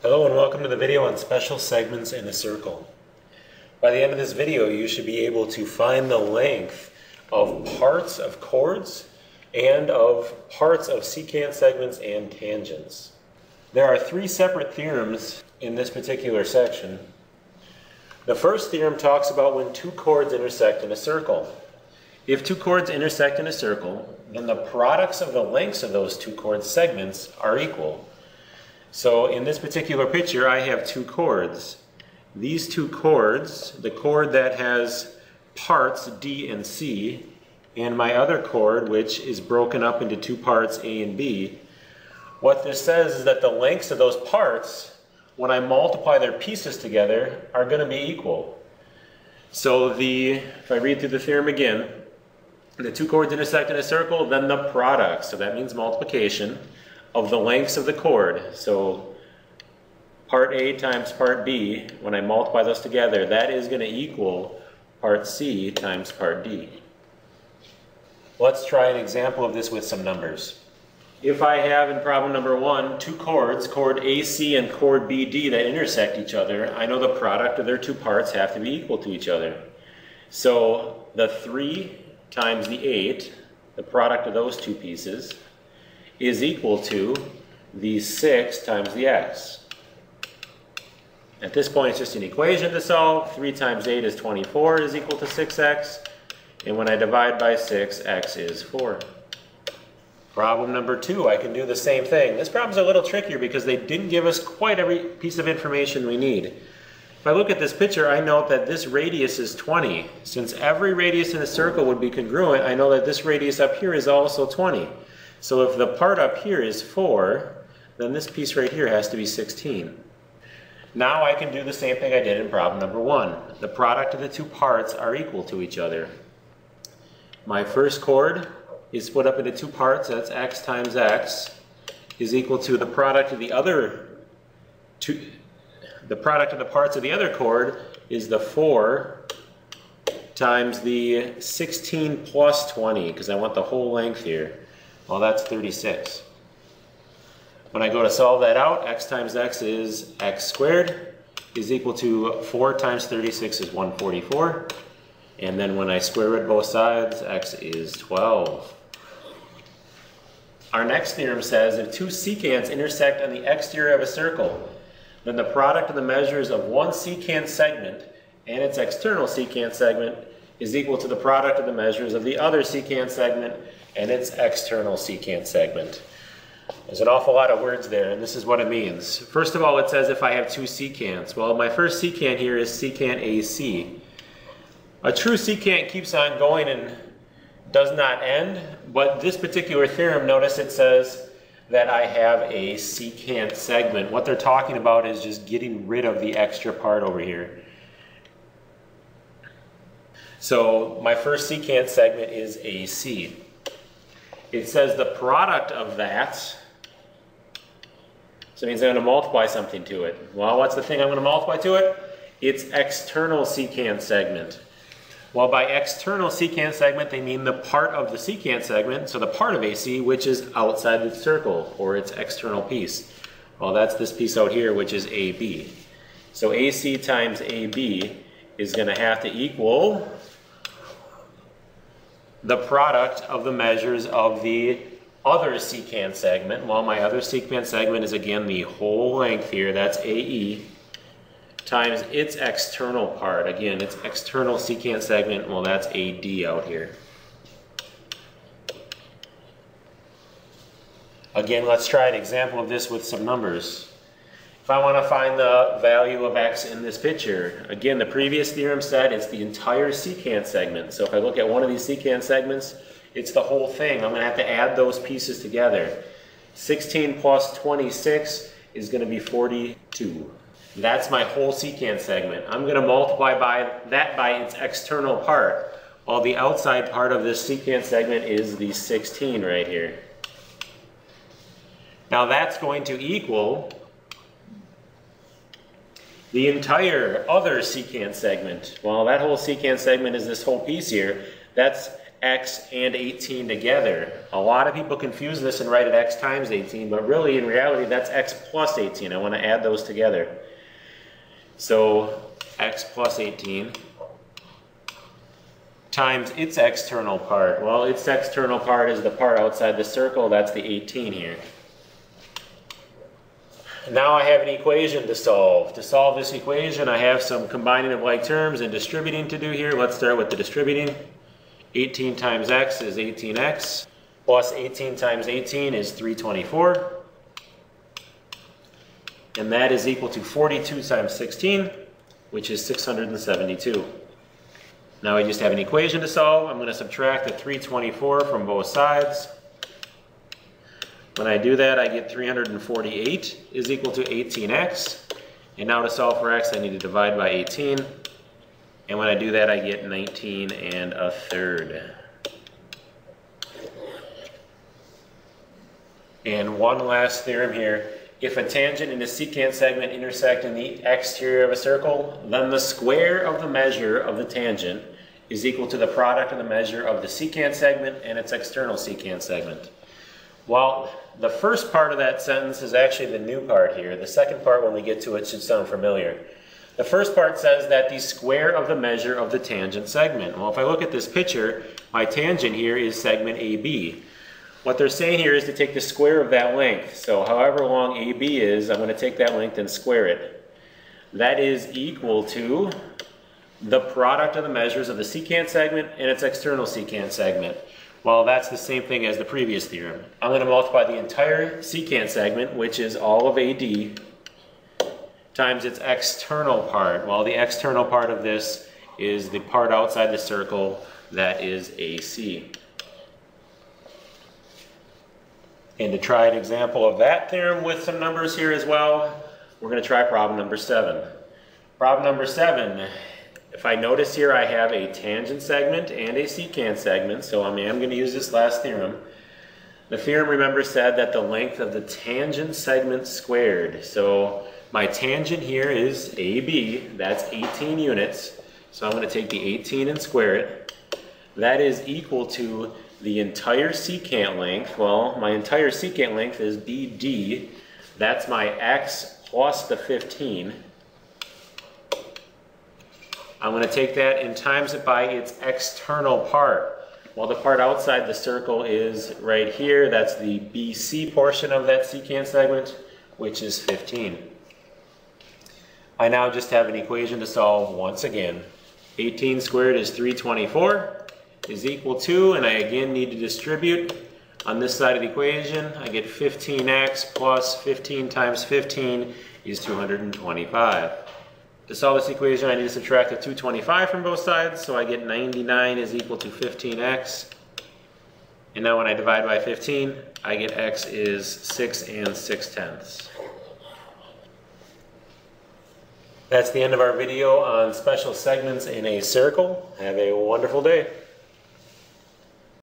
Hello and welcome to the video on special segments in a circle. By the end of this video, you should be able to find the length of parts of chords and of parts of secant segments and tangents. There are three separate theorems in this particular section. The first theorem talks about when two chords intersect in a circle. If two chords intersect in a circle, then the products of the lengths of those two chord segments are equal. So in this particular picture, I have two chords. These two chords, the chord that has parts D and C, and my other chord, which is broken up into two parts A and B, what this says is that the lengths of those parts, when I multiply their pieces together, are going to be equal. So if I read through the theorem again, the two chords intersect in a circle, then the product, so that means multiplication, of the lengths of the chord. So part A times part B, when I multiply those together, that is going to equal part C times part D. Let's try an example of this with some numbers. If I have in problem number 1 two chords, chord AC and chord BD, that intersect each other, I know the product of their two parts have to be equal to each other. So the 3 times the 8, the product of those two pieces, is equal to the 6 times the x. At this point, it's just an equation to solve. 3 times 8 is 24, is equal to 6x. And when I divide by 6, x is 4. Problem number 2, I can do the same thing. This problem's a little trickier because they didn't give us quite every piece of information we need. If I look at this picture, I note that this radius is 20. Since every radius in a circle would be congruent, I know that this radius up here is also 20. So if the part up here is 4, then this piece right here has to be 16. Now I can do the same thing I did in problem number 1. The product of the two parts are equal to each other. My first chord is split up into two parts, that's x times x, is equal to the product of the other two. The product of the parts of the other chord is the 4 times the 16 plus 20, because I want the whole length here. Well, that's 36. When I go to solve that out, x times x is x squared, is equal to 4 times 36 is 144. And then when I square root both sides, x is 12. Our next theorem says if two secants intersect on the exterior of a circle, then the product of the measures of one secant segment and its external secant segment is equal to the product of the measures of the other secant segment and its external secant segment. There's an awful lot of words there, and this is what it means. First of all, it says if I have two secants. Well, my first secant here is secant AC. A true secant keeps on going and does not end, but this particular theorem, notice it says that I have a secant segment. What they're talking about is just getting rid of the extra part over here. So my first secant segment is AC. It says the product of that, so it means I'm going to multiply something to it. Well, what's the thing I'm going to multiply to it? It's external secant segment. Well, by external secant segment, they mean the part of the secant segment, so the part of AC, which is outside the circle, or its external piece. Well, that's this piece out here, which is AB. So AC times AB is going to have to equal the product of the measures of the other secant segment. Well, my other secant segment is again the whole length here, that's AE, times its external part. Again, its external secant segment, well, that's AD out here. Again, let's try an example of this with some numbers. If I want to find the value of x in this picture, again, the previous theorem said it's the entire secant segment. So if I look at one of these secant segments, it's the whole thing. I'm going to have to add those pieces together. 16 plus 26 is going to be 42. That's my whole secant segment. I'm going to multiply that by its external part, while the outside part of this secant segment is the 16 right here. Now that's going to equal the entire other secant segment. Well, that whole secant segment is this whole piece here. That's x and 18 together. A lot of people confuse this and write it x times 18, but really in reality that's x plus 18. I want to add those together. So x plus 18 times its external part. Well, its external part is the part outside the circle. That's the 18 here. Now I have an equation to solve. To solve this equation, I have some combining of like terms and distributing to do here. Let's start with the distributing. 18 times x is 18x, plus 18 times 18 is 324. And that is equal to 42 times 16, which is 672. Now I just have an equation to solve. I'm going to subtract the 324 from both sides. When I do that, I get 348 is equal to 18x. And now to solve for x, I need to divide by 18. And when I do that, I get 19 1/3. And one last theorem here. If a tangent and a secant segment intersect in the exterior of a circle, then the square of the measure of the tangent is equal to the product of the measure of the secant segment and its external secant segment. Well, the first part of that sentence is actually the new part here. The second part, when we get to it, should sound familiar. The first part says that the square of the measure of the tangent segment. Well, if I look at this picture, my tangent here is segment AB. What they're saying here is to take the square of that length. So however long AB is, I'm going to take that length and square it. That is equal to the product of the measures of the secant segment and its external secant segment. Well, that's the same thing as the previous theorem. I'm going to multiply the entire secant segment, which is all of AD, times its external part. Well, the external part of this is the part outside the circle, that is AC. And to try an example of that theorem with some numbers here as well, we're going to try problem number 7. Problem number 7, if I notice here I have a tangent segment and a secant segment, so I am going to use this last theorem. The theorem, remember, said that the length of the tangent segment squared. So my tangent here is AB, that's 18 units. So I'm going to take the 18 and square it. That is equal to the entire secant length. Well, my entire secant length is BD. That's my x plus the 15. I'm going to take that and times it by its external part. Well, the part outside the circle is right here. That's the BC portion of that secant segment, which is 15. I now just have an equation to solve once again. 18 squared is 324 is equal to, and I again need to distribute. On this side of the equation, I get 15x plus 15 times 15 is 225. To solve this equation, I need to subtract the 225 from both sides, so I get 99 is equal to 15x. And now when I divide by 15, I get x is 6 6/10. That's the end of our video on special segments in a circle. Have a wonderful day.